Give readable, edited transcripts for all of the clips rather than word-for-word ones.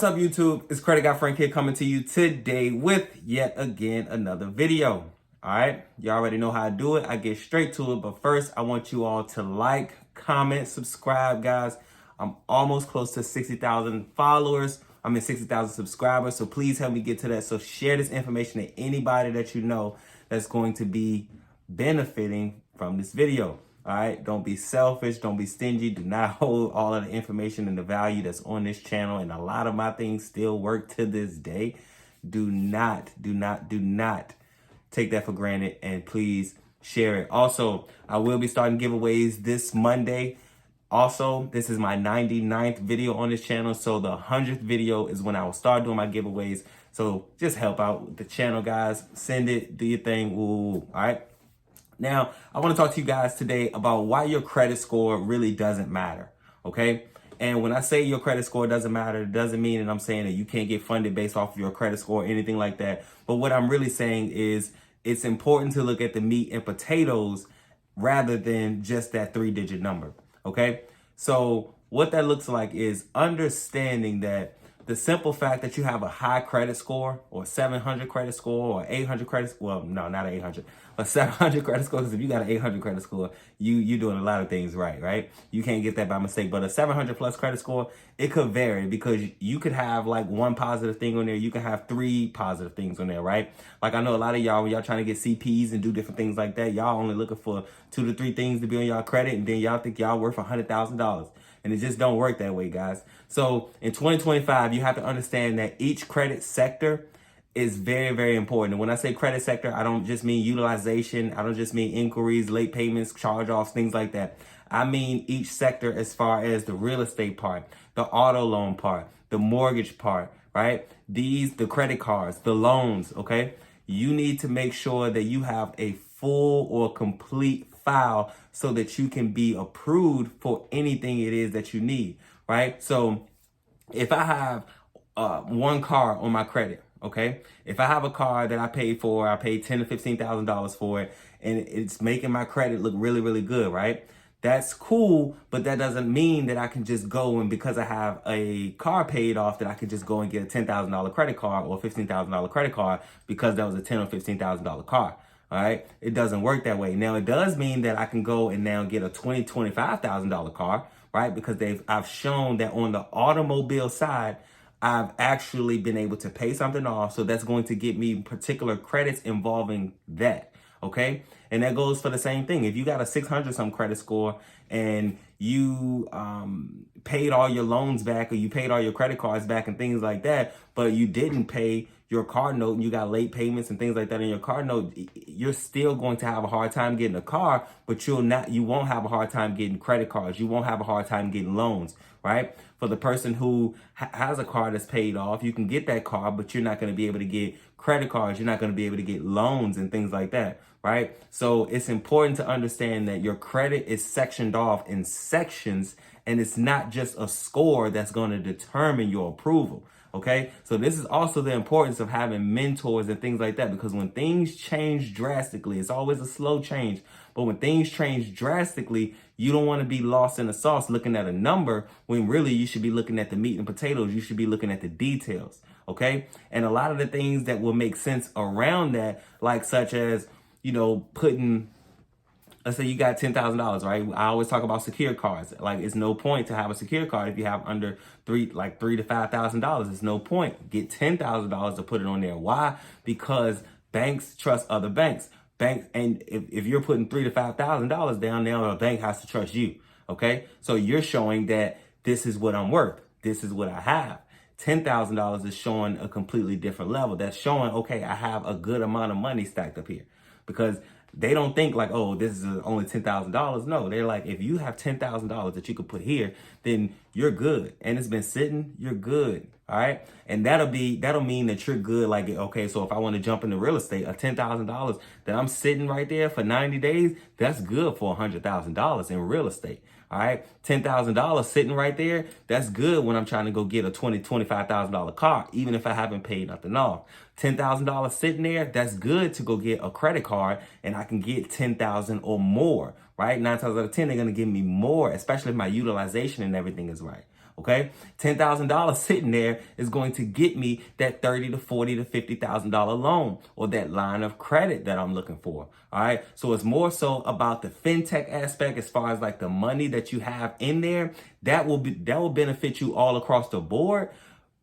What's up, YouTube? It's Credit Guy Frank here coming to you today with yet again another video. All right, you already know how I do it. I get straight to it, but first I want you all to like, comment, subscribe, guys. I'm almost close to 60,000 followers. I'm at 60,000 subscribers, so please help me get to that. So share this information to anybody that you know that's going to be benefiting from this video. All right, don't be selfish, don't be stingy, do not hold all of the information and the value that's on this channel, and a lot of my things still work to this day. Do not take that for granted, and please share it. Also, I will be starting giveaways this Monday. Also, this is my 99th video on this channel, so the 100th video is when I will start doing my giveaways. So just help out with the channel, guys. Send it, do your thing. Ooh, all right. Now, I want to talk to you guys today about why your credit score really doesn't matter, okay? And when I say your credit score doesn't matter, it doesn't mean that I'm saying that you can't get funded based off of your credit score or anything like that. But what I'm really saying is it's important to look at the meat and potatoes rather than just that 3-digit number, okay? So what that looks like is understanding that the simple fact that you have a high credit score or 700 credit score or 800 credit, well, no, not 800, but 700 credit score, because if you got an 800 credit score, you're doing a lot of things right? You can't get that by mistake, but a 700 plus credit score, it could vary because you could have like one positive thing on there. You can have 3 positive things on there, right? Like I know a lot of y'all, when y'all trying to get CPs and do different things like that, y'all only looking for 2 to 3 things to be on y'all credit, and then y'all think y'all worth $100,000. And it just don't work that way, guys. So in 2025, you have to understand that each credit sector is very, very important. And when I say credit sector, I don't just mean utilization. I don't just mean inquiries, late payments, charge-offs, things like that. I mean each sector as far as the real estate part, the auto loan part, the mortgage part, right? The credit cards, the loans, okay? You need to make sure that you have a full or complete file so that you can be approved for anything it is that you need, right? So if I have one car on my credit, okay? If I have a car that I paid for, I paid $10,000 to $15,000 for it, and it's making my credit look really, really good, right? That's cool, but that doesn't mean that I can just go and because I have a car paid off that I can just go and get a $10,000 credit card or $15,000 credit card because that was a $10,000 or $15,000 car. All right, it doesn't work that way. Now it does mean that I can go and now get a $20,000, $25,000 car, right? Because I've shown that on the automobile side, I've actually been able to pay something off. So that's going to get me particular credits involving that. Okay. And that goes for the same thing. If you got a 600 some credit score and you paid all your loans back or you paid all your credit cards back and things like that, but you didn't pay your car note and you got late payments and things like that in your car note, you're still going to have a hard time getting a car, but you won't have a hard time getting credit cards. You won't have a hard time getting loans, right? For the person who has a car that's paid off, you can get that car, but you're not going to be able to get credit cards. You're not going to be able to get loans and things like that, right? So it's important to understand that your credit is sectioned off in sections, and it's not just a score that's going to determine your approval. Okay, so this is also the importance of having mentors and things like that, because when things change drastically, it's always a slow change, but when things change drastically, you don't want to be lost in the sauce looking at a number when really you should be looking at the meat and potatoes. You should be looking at the details. Okay, and a lot of the things that will make sense around that, like such as, putting, let's say you got $10,000, right? I always talk about secure cards. Like, it's no point to have a secure card if you have under $3,000 to $5,000. It's no point. Get $10,000 to put it on there. Why? Because banks trust other banks. And if you're putting $3,000 to $5,000 down, now a bank has to trust you. Okay, so you're showing that this is what I'm worth. This is what I have. $10,000 is showing a completely different level. That's showing, okay, I have a good amount of money stacked up here, because they don't think like, oh, this is only $10,000. No, they're like, if you have $10,000 that you could put here, then you're good. And it's been sitting, you're good. All right. And that'll mean that you're good. Like, okay, so if I want to jump into real estate, a $10,000 that I'm sitting right there for 90 days, that's good for $100,000 in real estate. All right. $10,000 sitting right there. That's good when I'm trying to go get a $25,000 car, even if I haven't paid nothing off. $10,000 sitting there. That's good to go get a credit card, and I can get 10,000 or more, right? 9 times out of 10, they're going to give me more, especially if my utilization and everything is right. Okay, $10,000 sitting there is going to get me that $30 to $40 to $50,000 loan or that line of credit that I'm looking for. All right, so it's more so about the fintech aspect as far as like the money that you have in there. That will benefit you all across the board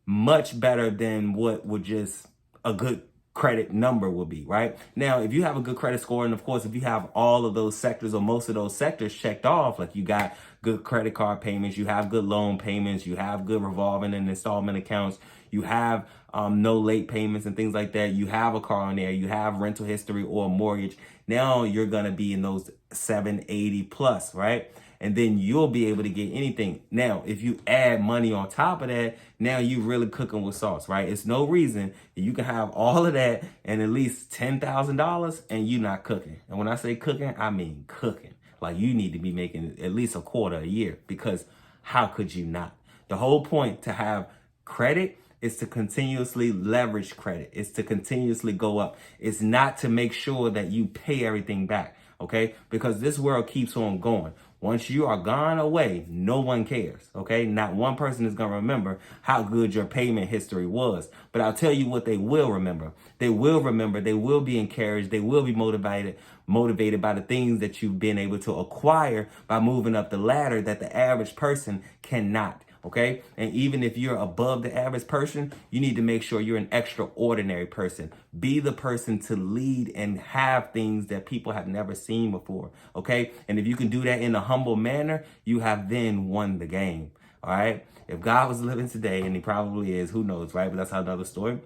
much better than what would just a good credit number will be, right? Now, if you have a good credit score, and of course, if you have all of those sectors or most of those sectors checked off, like you got good credit card payments, you have good loan payments, you have good revolving and installment accounts, you have no late payments and things like that, you have a car on there, you have rental history or a mortgage, now you're going to be in those 780 plus, right? And then you'll be able to get anything. Now, if you add money on top of that, now you really cooking with sauce, right? It's no reason you can have all of that and at least $10,000 and you not cooking. And when I say cooking, I mean cooking. Like you need to be making at least a quarter a year, because how could you not? The whole point to have credit is to continuously leverage credit. It's to continuously go up. It's not to make sure that you pay everything back, okay? Because this world keeps on going. Once you are gone away, no one cares, okay? Not one person is going to remember how good your payment history was. But I'll tell you what they will remember. They will be encouraged, they will be motivated by the things that you've been able to acquire by moving up the ladder that the average person cannot. Okay. And even if you're above the average person, you need to make sure you're an extraordinary person. Be the person to lead and have things that people have never seen before. Okay. And if you can do that in a humble manner, you have then won the game. All right. If God was living today, and he probably is, who knows, right? But that's another story.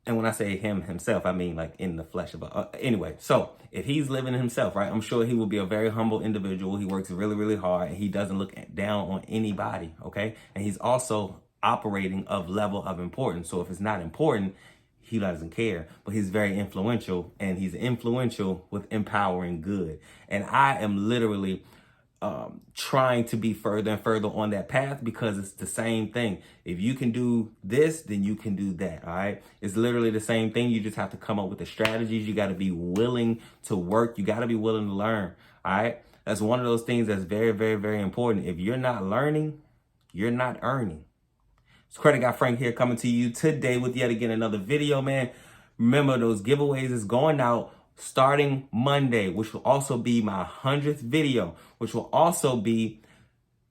And when I say himself, I mean like in the flesh of anyway. So if he's living himself, right, I'm sure he will be a very humble individual. He works really, really hard, and he doesn't look down on anybody. Okay. And he's also operating of level of importance. So if it's not important, he doesn't care, but he's very influential, and he's influential with empowering good. And I am literally trying to be further and further on that path, because it's the same thing. If you can do this, then you can do that. All right. It's literally the same thing. You just have to come up with the strategies. You got to be willing to work. You got to be willing to learn. All right. That's one of those things that's very, very, very important. If you're not learning, you're not earning. It's Credit Guy Frank here, coming to you today with yet again another video, man. Remember, those giveaways is going out starting Monday, which will also be my 100th video, which will also be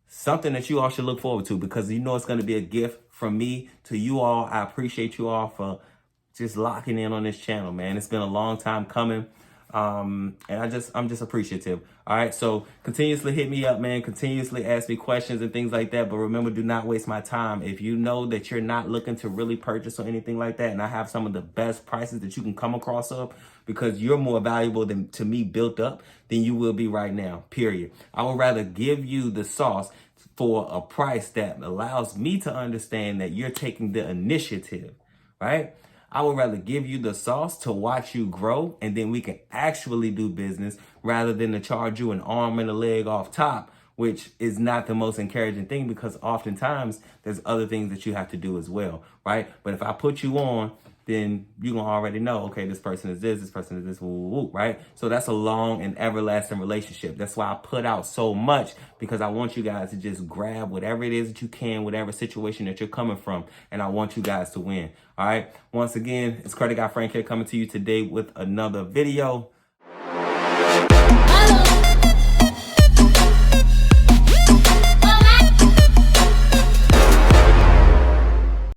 something that you all should look forward to, because you know it's going to be a gift from me to you all. I appreciate you all for just locking in on this channel, man. It's been a long time coming. And I'm just appreciative. All right. So continuously hit me up, man. Continuously ask me questions and things like that. But remember, do not waste my time. If you know that you're not looking to really purchase or anything like that, and I have some of the best prices that you can come across of, because you're more valuable than to me built up than you will be right now, period. I would rather give you the sauce for a price that allows me to understand that you're taking the initiative, right? I would rather give you the sauce to watch you grow, and then we can actually do business, rather than to charge you an arm and a leg off top, which is not the most encouraging thing, because oftentimes there's other things that you have to do as well, right? But if I put you on, then you're going to already know, okay, this person is this person is this, woo, woo, woo, right? So that's a long and everlasting relationship. That's why I put out so much, because I want you guys to just grab whatever it is that you can, whatever situation that you're coming from, and I want you guys to win. All right. Once again, it's Credit Guy Frank here, coming to you today with another video.